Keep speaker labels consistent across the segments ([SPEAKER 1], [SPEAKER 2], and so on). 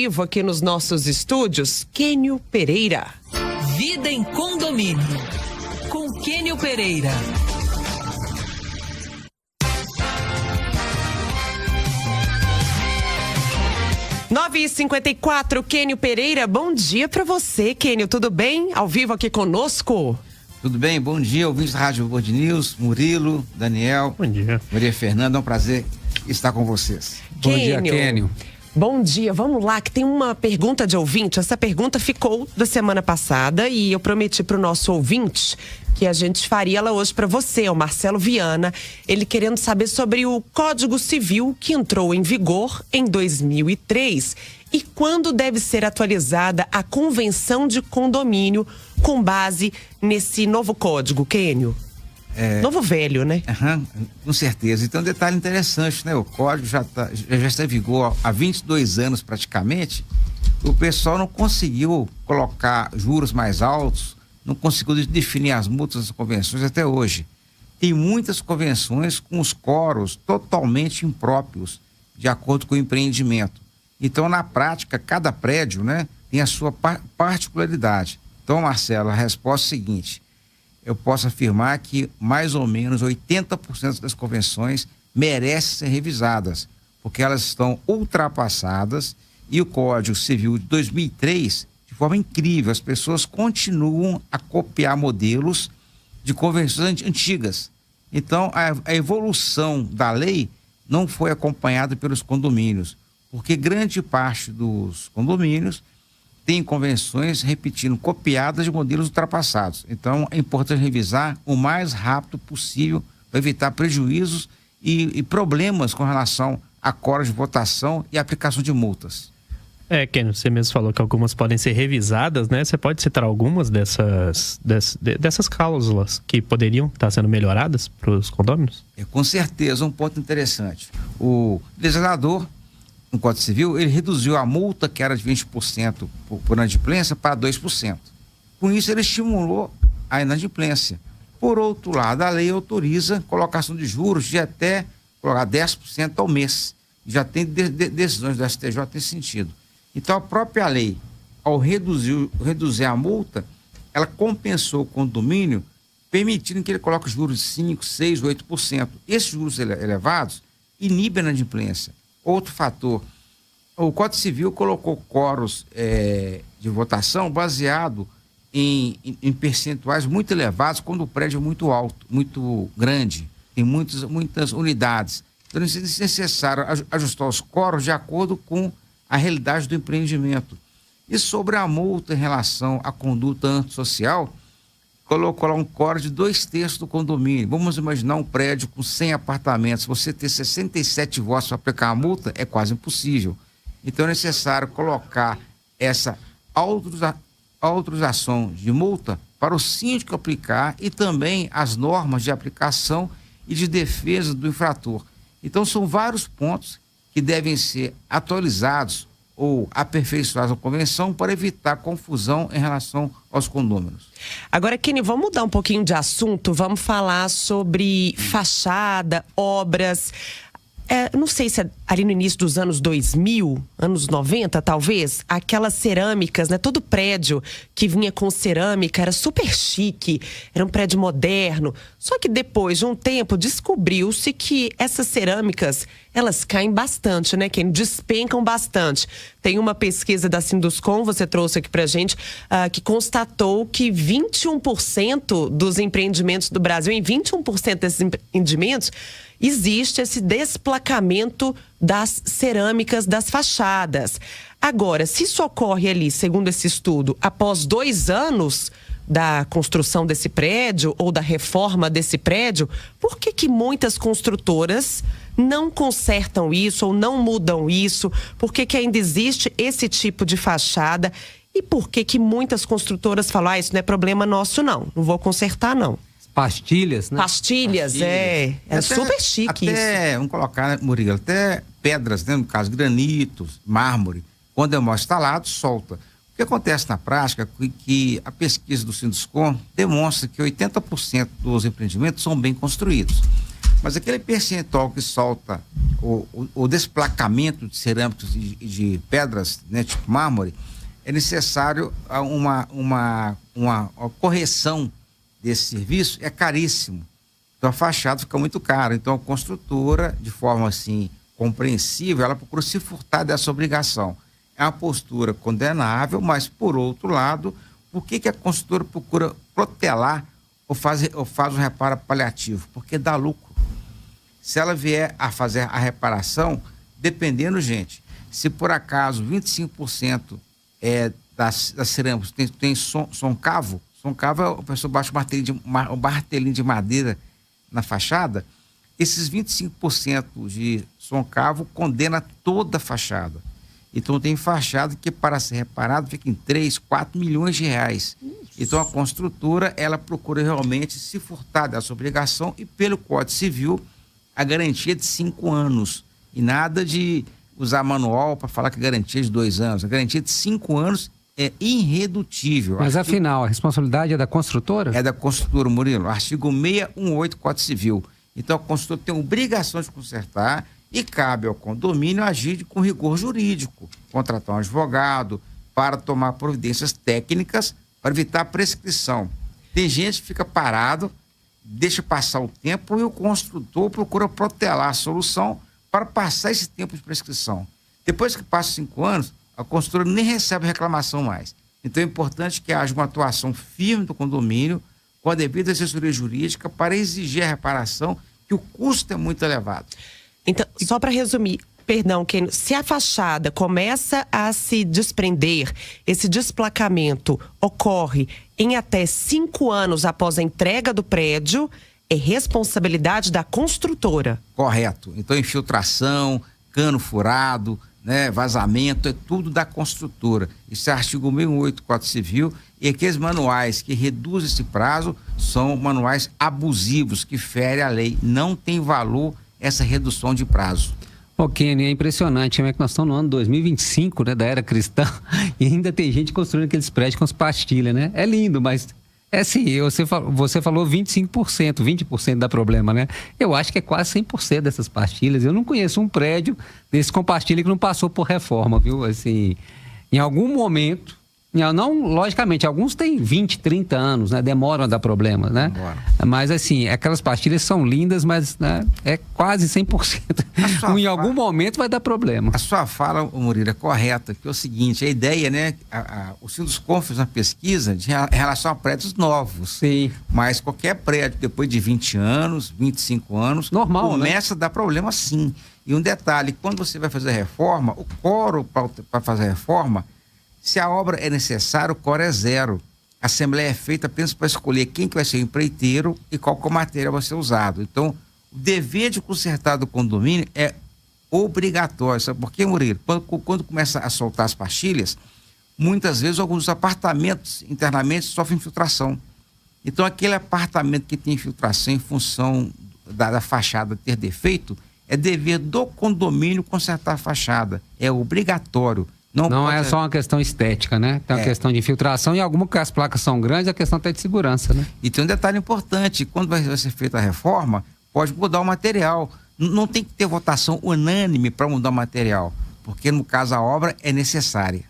[SPEAKER 1] Vivo aqui nos nossos estúdios, Kênio Pereira.
[SPEAKER 2] Vida em Condomínio, com Kênio Pereira.
[SPEAKER 1] Nove e 54, Kênio Pereira, bom dia pra você, Kênio, tudo bem? Ao vivo aqui conosco.
[SPEAKER 3] Tudo bem, bom dia, ouvintes da Rádio Band News, Murilo, Daniel.
[SPEAKER 4] Bom dia.
[SPEAKER 3] Maria Fernanda, é um prazer estar com vocês.
[SPEAKER 4] Bom dia, Kênio.
[SPEAKER 1] Bom dia, vamos lá, que tem uma pergunta de ouvinte. Essa pergunta ficou da semana passada e eu prometi pro nosso ouvinte que a gente faria ela hoje para você, o Marcelo Viana. Ele querendo saber sobre o Código Civil que entrou em vigor em 2003 e quando deve ser atualizada a Convenção de Condomínio com base nesse novo código, Kênio. Novo velho, né?
[SPEAKER 3] Com certeza. Então, um detalhe interessante, né? O código já está em vigor há 22 anos praticamente. O pessoal não conseguiu colocar juros mais altos, não conseguiu definir as multas das convenções até hoje. Tem muitas convenções com os coros totalmente impróprios, de acordo com o empreendimento. Então, na prática, cada prédio, né, tem a sua particularidade. Então, Marcelo, a resposta é a seguinte: eu posso afirmar que mais ou menos 80% das convenções merecem ser revisadas, porque elas estão ultrapassadas e o Código Civil de 2003, de forma incrível, as pessoas continuam a copiar modelos de convenções antigas. Então, a evolução da lei não foi acompanhada pelos condomínios, porque grande parte dos condomínios tem convenções repetindo, copiadas de modelos ultrapassados. Então, é importante revisar o mais rápido possível para evitar prejuízos e problemas com relação a coros de votação e aplicação de multas.
[SPEAKER 4] Kênio, você mesmo falou que algumas podem ser revisadas, né? Você pode citar algumas dessas cláusulas que poderiam estar sendo melhoradas para os condôminos?
[SPEAKER 3] Com certeza, um ponto interessante. O legislador no Código Civil, ele reduziu a multa, que era de 20% por inadimplência, para 2%. Com isso, ele estimulou a inadimplência. Por outro lado, a lei autoriza colocação de juros de até 10% ao mês. Já tem decisões do STJ nesse sentido. Então, a própria lei, ao reduzir a multa, ela compensou o condomínio, permitindo que ele coloque juros de 5%, 6%, 8%. Esses juros elevados inibem a inadimplência. Outro fator, o Código Civil colocou coros de votação baseado em percentuais muito elevados quando o prédio é muito alto, muito grande, tem muitas unidades. Então, é necessário ajustar os coros de acordo com a realidade do empreendimento. E sobre a multa em relação à conduta antissocial, colocou lá um coro de 2/3 do condomínio. Vamos imaginar um prédio com 100 apartamentos. Você ter 67 votos para aplicar a multa é quase impossível. Então é necessário colocar essa autorização de multa para o síndico aplicar e também as normas de aplicação e de defesa do infrator. Então são vários pontos que devem ser atualizados ou aperfeiçoar a convenção para evitar confusão em relação aos condôminos.
[SPEAKER 1] Agora, Kênio, vamos mudar um pouquinho de assunto, vamos falar sobre fachada, obras. Não sei se ali no início dos anos 2000, anos 90 talvez, aquelas cerâmicas, né? Todo prédio que vinha com cerâmica era super chique, era um prédio moderno. Só que depois de um tempo descobriu-se que essas cerâmicas, elas caem bastante, né? Que despencam bastante. Tem uma pesquisa da Sinduscom, você trouxe aqui pra gente, que constatou que 21% dos empreendimentos do Brasil, em 21% desses empreendimentos, existe esse desplacamento das cerâmicas das fachadas. Agora, se isso ocorre ali, segundo esse estudo, após 2 anos da construção desse prédio ou da reforma desse prédio, por que muitas construtoras não consertam isso ou não mudam isso? Por que ainda existe esse tipo de fachada? E por que muitas construtoras falam, isso não é problema nosso não vou consertar não?
[SPEAKER 5] Pastilhas, né?
[SPEAKER 1] Pastilhas. É super chique isso.
[SPEAKER 3] Vamos colocar, né, Murilo, até pedras, né, no caso, granitos, mármore, quando é mal instalado, solta. O que acontece na prática é que a pesquisa do Sinduscom demonstra que 80% dos empreendimentos são bem construídos. Mas aquele percentual que solta o desplacamento de cerâmicos e de pedras, né, tipo mármore, é necessário uma correção desse serviço, é caríssimo. Então a fachada fica muito cara. Então a construtora, de forma assim compreensível, ela procura se furtar dessa obrigação. É uma postura condenável, mas por outro lado, por que a construtora procura protelar ou faz um reparo paliativo? Porque dá lucro. Se ela vier a fazer a reparação, dependendo, gente, se por acaso 25% das cerâmicas tem soncavo a pessoa baixa um martelinho de madeira na fachada, esses 25% de soncavo condena toda a fachada. Então tem fachada que para ser reparado fica em 3, 4 milhões de reais. Então a construtora, ela procura realmente se furtar dessa obrigação e pelo Código Civil a garantia de 5 anos. E nada de usar manual para falar que a garantia é de 2 anos. A garantia de 5 anos é irredutível.
[SPEAKER 5] Mas afinal, a responsabilidade é da construtora?
[SPEAKER 3] É da construtora, Murilo. Artigo 618 Código Civil. Então a construtora tem a obrigação de consertar e cabe ao condomínio agir com rigor jurídico, contratar um advogado para tomar providências técnicas para evitar a prescrição. Tem gente que fica parado, deixa passar o tempo e o construtor procura protelar a solução para passar esse tempo de prescrição. Depois que passa 5 anos, a construtora nem recebe reclamação mais. Então é importante que haja uma atuação firme do condomínio com a devida assessoria jurídica para exigir a reparação, que o custo é muito elevado.
[SPEAKER 1] Então, só para resumir, perdão, Ken, se a fachada começa a se desprender, esse desplacamento ocorre em até 5 anos após a entrega do prédio, é responsabilidade da construtora.
[SPEAKER 3] Correto. Então, infiltração, cano furado, né, vazamento, é tudo da construtora. Isso é artigo 618 do Código Civil, e aqueles manuais que reduzem esse prazo são manuais abusivos, que ferem a lei. Não tem valor essa redução de prazo.
[SPEAKER 5] Ô, Kenny, é impressionante, como é que nós estamos no ano 2025, né, da era cristã, e ainda tem gente construindo aqueles prédios com as pastilhas, né? É lindo, mas é assim, você falou 25%, 20% dá problema, né? Eu acho que é quase 100% dessas pastilhas. Eu não conheço um prédio desse com pastilha que não passou por reforma, viu? Assim, em algum momento, não, logicamente, alguns têm 20, 30 anos, né? Demoram a dar problema, né? Mas assim, aquelas pastilhas são lindas, mas né, é quase 100%. Em algum momento vai dar problema.
[SPEAKER 3] A sua fala, Murilo, é correta, que é o seguinte, a ideia, né? O Sinduscom fez uma pesquisa em relação a prédios novos.
[SPEAKER 5] Sim.
[SPEAKER 3] Mas qualquer prédio, depois de 20 anos, 25 anos,
[SPEAKER 5] normal,
[SPEAKER 3] começa, né, a dar problema sim. E um detalhe, quando você vai fazer a reforma, o quórum para fazer a reforma, se a obra é necessária, o quórum é 0. A assembleia é feita apenas para escolher quem que vai ser o empreiteiro e qual que o material vai ser usado. Então, o dever de consertar do condomínio é obrigatório. Sabe por quê, Murilo? Quando começa a soltar as pastilhas, muitas vezes alguns apartamentos internamente sofrem infiltração. Então, aquele apartamento que tem infiltração em função da fachada ter defeito, é dever do condomínio consertar a fachada. É obrigatório.
[SPEAKER 5] Não é só uma questão estética, né? Tem uma questão de infiltração e alguma que as placas são grandes, a questão até de segurança, né?
[SPEAKER 3] E tem um detalhe importante, quando vai ser feita a reforma, pode mudar o material. Não tem que ter votação unânime para mudar o material, porque no caso a obra é necessária.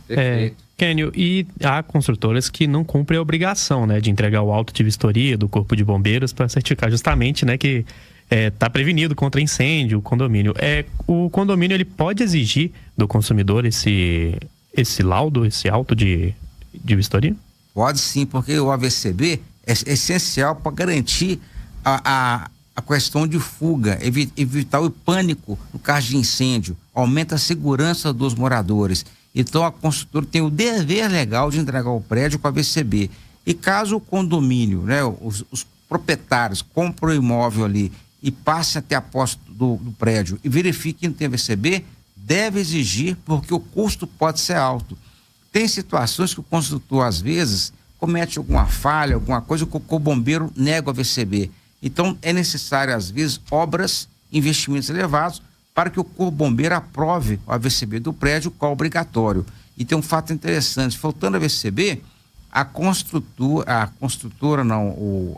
[SPEAKER 5] Perfeito.
[SPEAKER 4] Kênio, e há construtoras que não cumprem a obrigação, né, de entregar o auto de vistoria do Corpo de Bombeiros para certificar justamente, né, que está prevenido contra incêndio, o condomínio. O condomínio, ele pode exigir do consumidor esse laudo, esse auto de vistoria?
[SPEAKER 3] Pode sim, porque o AVCB é essencial para garantir a questão de fuga, evitar o pânico no caso de incêndio, aumenta a segurança dos moradores. Então a construtora tem o dever legal de entregar o prédio com a AVCB. E caso o condomínio, né, os proprietários comprem o imóvel ali e passe até a posse do prédio e verifique que não tem AVCB, deve exigir, porque o custo pode ser alto. Tem situações que o construtor, às vezes, comete alguma falha, alguma coisa que o bombeiro nega o AVCB. Então, é necessário, às vezes, obras, investimentos elevados, para que o Corpo Bombeiro aprove o AVCB do prédio, qual é obrigatório. E tem um fato interessante, faltando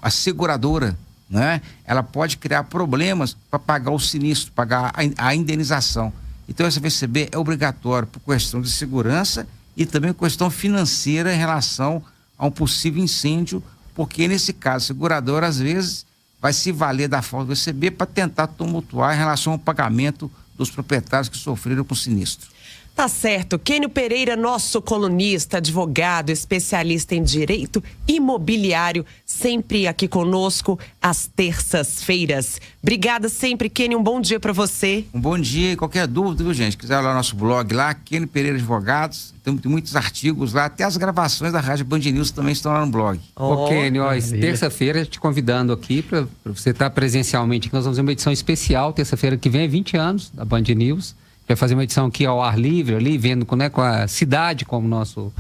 [SPEAKER 3] a seguradora né? Ela pode criar problemas para pagar o sinistro, pagar a indenização. Então, essa VCB é obrigatório por questão de segurança e também questão financeira em relação a um possível incêndio, porque nesse caso, a seguradora às vezes vai se valer da falta do VCB para tentar tumultuar em relação ao pagamento dos proprietários que sofreram com o sinistro.
[SPEAKER 1] Tá certo. Kênio Pereira, nosso colunista, advogado, especialista em direito imobiliário, sempre aqui conosco às terças-feiras. Obrigada sempre, Kênio. Um bom dia para você.
[SPEAKER 3] Um bom dia. Qualquer dúvida, viu, gente? Quiser olhar o nosso blog lá, Kênio Pereira Advogados, tem muitos artigos lá, até as gravações da Rádio Band News também estão lá no blog.
[SPEAKER 5] Ô, Kênio, terça-feira, te convidando aqui para você estar presencialmente aqui. Nós vamos fazer uma edição especial, terça-feira que vem, 20 anos da Band News. Vai fazer uma edição aqui ao ar livre, ali, vendo com a cidade como nosso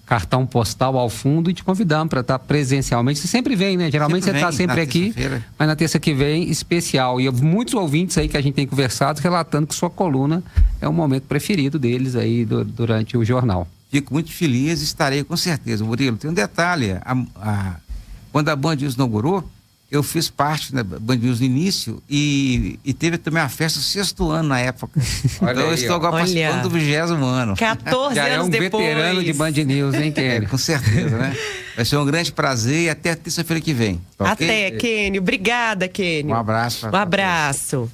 [SPEAKER 5] cartão postal ao fundo, e te convidamos para estar presencialmente. Você sempre vem, né? Geralmente você está sempre aqui, mas na terça que vem, especial. E muitos ouvintes aí que a gente tem conversado, relatando que sua coluna é o momento preferido deles aí durante o jornal.
[SPEAKER 3] Fico muito feliz, estarei com certeza. Murilo, tem um detalhe, quando a Band News inaugurou, eu fiz parte da Band News no início e teve também a festa do 6º ano na época. Então eu estou agora participando do 20º ano.
[SPEAKER 1] 14
[SPEAKER 5] Já
[SPEAKER 1] anos depois.
[SPEAKER 5] Já é um veterano de Band News, hein, Kênio?
[SPEAKER 3] Com certeza, né? Vai ser um grande prazer e até terça-feira que vem. Tá
[SPEAKER 1] Até,
[SPEAKER 3] okay?
[SPEAKER 1] Kênio. Obrigada, Kênio.
[SPEAKER 3] Um abraço.
[SPEAKER 1] Um abraço.